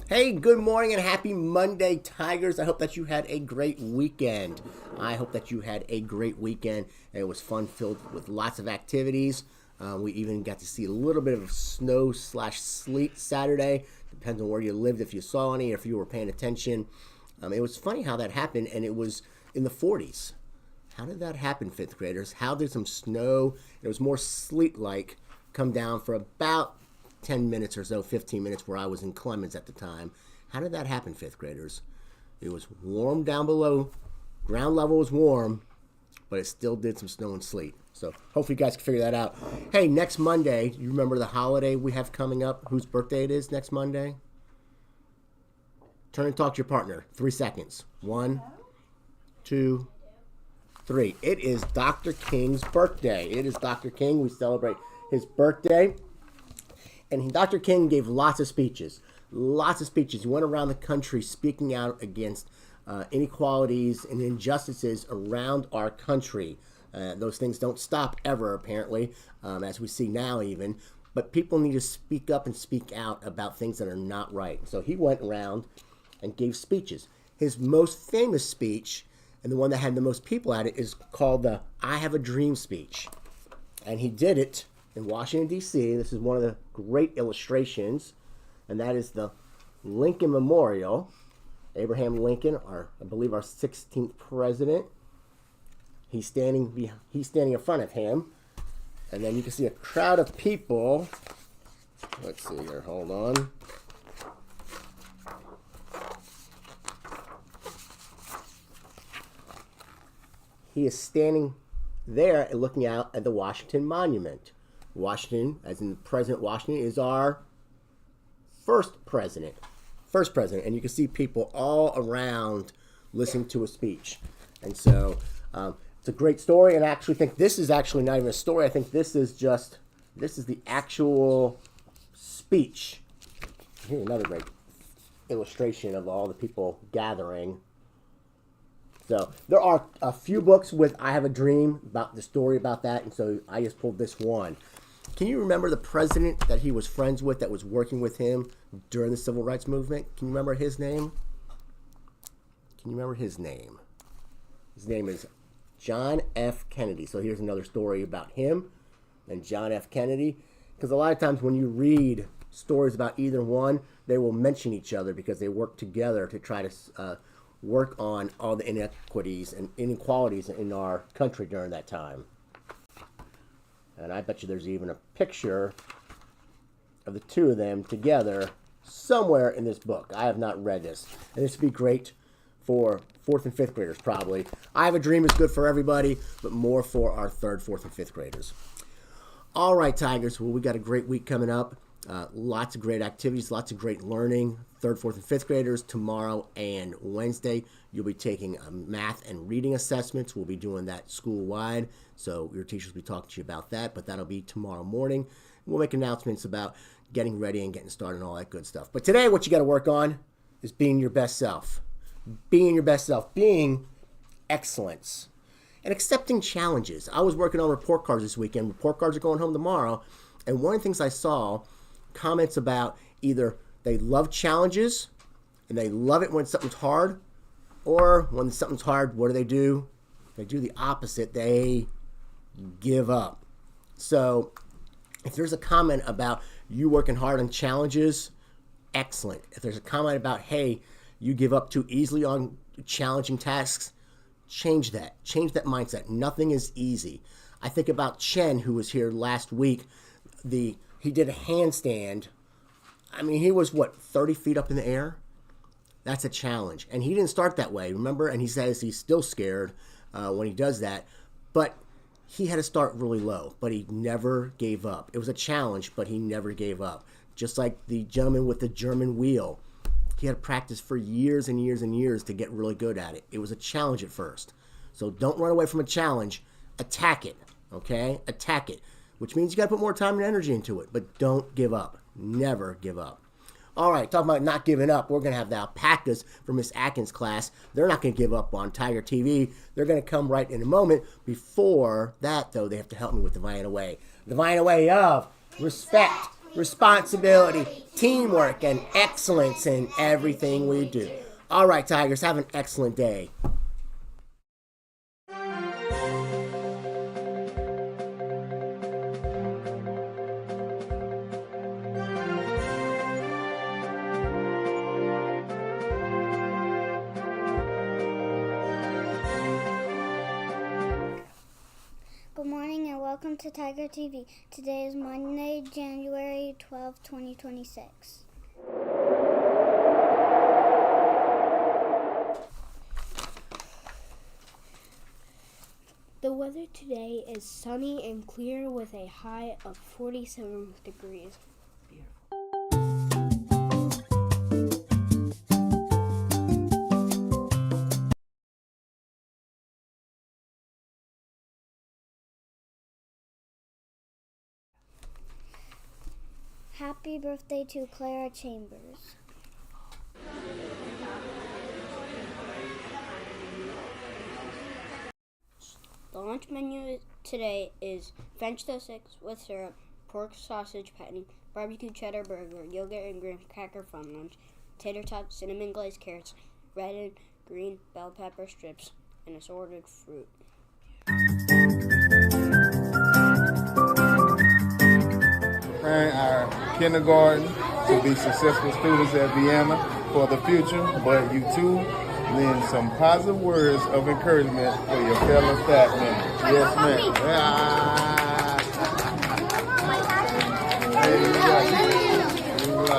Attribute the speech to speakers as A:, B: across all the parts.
A: Hey, good morning and happy Monday, Tigers. I hope that you had a great weekend. I hope that you had a great weekend. It was fun filled with lots of activities. We even got to see a little bit of snow slash sleet Saturday. Depends on where you lived, if you saw any, or if you were paying attention. It was funny how that happened, and it was in the 40s. How did that happen, fifth graders? How did some snow, it was more sleet like, come down for about 10 minutes or so, 15 minutes, where I was in Clemens at the time? How did that happen, fifth graders? It was warm down below. Ground level was warm, but it still did some snow and sleet. So hopefully you guys can figure that out. Hey, next Monday, you remember the holiday we have coming up? Whose birthday it is next Monday? Turn and talk to your partner. 3 seconds. 1, 2, 3. It is Dr. King's birthday. It is Dr. King. We celebrate his birthday. And Dr. King gave lots of speeches. Lots of speeches. He went around the country speaking out against inequalities and injustices around our country. Those things don't stop ever, apparently, as we see now even. But people need to speak up and speak out about things that are not right. So he went around and gave speeches. His most famous speech, and the one that had the most people at it, is called the I Have a Dream speech. And he did it in Washington, D.C. This is one of the great illustrations, and that is the Lincoln Memorial. Abraham Lincoln, I believe our 16th president. He's standing in front of him, and then you can see a crowd of people. Let's see here, hold on. He is standing there and looking out at the Washington Monument. Washington, as in President Washington, is our first president. And you can see people all around listening to a speech. And so it's a great story, and I actually think this is actually not even a story. I think this is the actual speech. Here's another great illustration of all the people gathering. So there are a few books with I Have a Dream about the story about that, and so I just pulled this one. Can you remember the president that he was friends with, that was working with him during the Civil Rights Movement? Can you remember his name? His name is John F. Kennedy. So here's another story about him and John F. Kennedy. Because a lot of times when you read stories about either one, they will mention each other because they work together to try to work on all the inequities and inequalities in our country during that time. And I bet you there's even a picture of the two of them together somewhere in this book. I have not read this. And this would be great for 4th and 5th graders, probably. I Have a Dream is good for everybody, but more for our 3rd, 4th, and 5th graders. All right, Tigers. Well, we got a great week coming up. Lots of great activities, lots of great learning. 3rd, 4th, and 5th graders, tomorrow and Wednesday, you'll be taking math and reading assessments. We'll be doing that school-wide, so your teachers will be talking to you about that, but that'll be tomorrow morning. We'll make announcements about getting ready and getting started and all that good stuff. But today, what you got to work on is being your best self. Being excellence, and accepting challenges. I was working on report cards this weekend. Report cards are going home tomorrow, and one of the things I saw, comments about either they love challenges and they love it when something's hard, or when something's hard, what do? They do the opposite. They give up. So if there's a comment about you working hard on challenges, excellent. If there's a comment about, hey, you give up too easily on challenging tasks, change that. Change that mindset. Nothing is easy. I think about Chen, who was here last week. He did a handstand. I mean, he was, 30 feet up in the air? That's a challenge. And he didn't start that way, remember? And he says he's still scared when he does that. But he had to start really low, but he never gave up. It was a challenge, but he never gave up. Just like the gentleman with the German wheel. He had to practice for years and years and years to get really good at it. It was a challenge at first. So don't run away from a challenge. Attack it, okay? Attack it, which means you got to put more time and energy into it, but don't give up. Never give up. All right, talking about not giving up, we're going to have the alpacas from Miss Atkins' class. They're not going to give up on Tiger TV. They're going to come right in a moment. Before that, though, they have to help me with the Vienna Way. The Vienna Way of respect, responsibility, teamwork, and excellence in everything we do. All right, Tigers, have an excellent day.
B: Good morning and welcome to Tiger TV. Today is Monday, January 12, 2026.
C: The weather today is sunny and clear with a high of 47 degrees.
B: Happy birthday to Clara Chambers.
C: The lunch menu today is French toast with syrup, pork sausage patty, barbecue cheddar burger, yogurt and graham cracker fun lunch, tater tots, cinnamon glazed carrots, red and green bell pepper strips, and assorted fruit.
D: Preparing our kindergarten to be successful students at Vienna for the future, but you too lend some positive words of encouragement for your fellow staff members. Yes, ma'am. Hey, you got it. Here you go.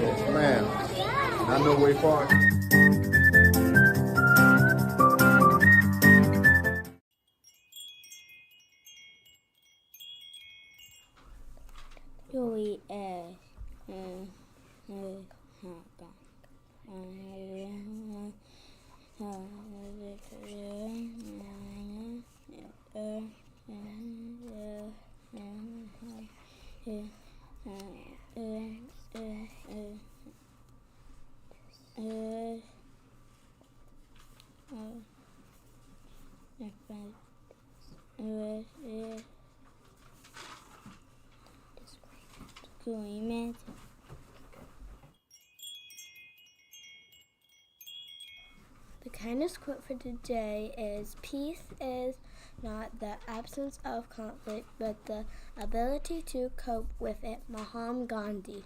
D: Yes, ma'am. I know way far.
C: The kindness quote for today is, peace is not the absence of conflict, but the ability to cope with it. Mahatma Gandhi.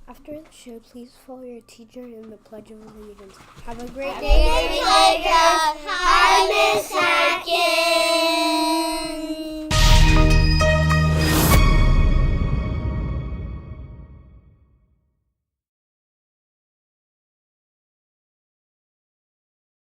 C: After the show, please follow your teacher in the Pledge of Allegiance. Have a great day.
E: Hi, Miss Hackett.